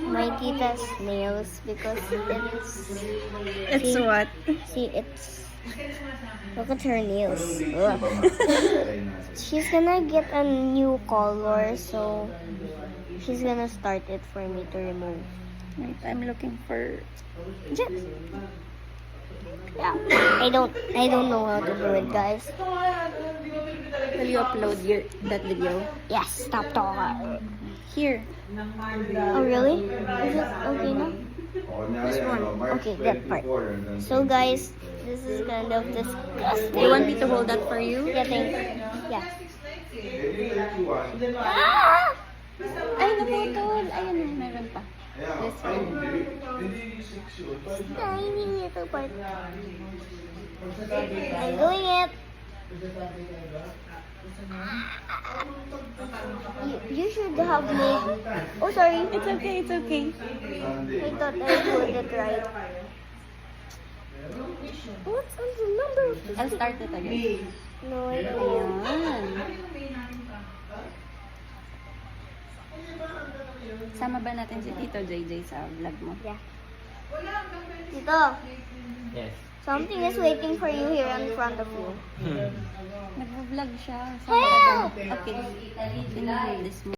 my tita's nails because It's see, what? see it's look at her nails. Ugh. She's gonna get a new color, so she's gonna start it for me to remove. Wait, I'm looking for... Yeah, I don't know how to do it, guys. Will you upload that video? Yes, stop talking. Here. Oh really? Is it okay now? This one. Okay, that part. So guys, this is kind of disgusting. You want me to hold that for you? Yeah, yeah. Ah! Ay, naputol. Ayun, meron pa. This one. Tiny little part. I'm doing it. You should have made. Oh, sorry. It's okay, it's okay. I thought I put it right. What's on the number of this? I'll start it again. No, I don't. Ayan. Sama ba natin si Tito JJ sa vlog mo? Yeah. Tito, Yes. something is waiting for you here in front of you. Nag-vlog siya. Help! Okay. Can you hold this mo?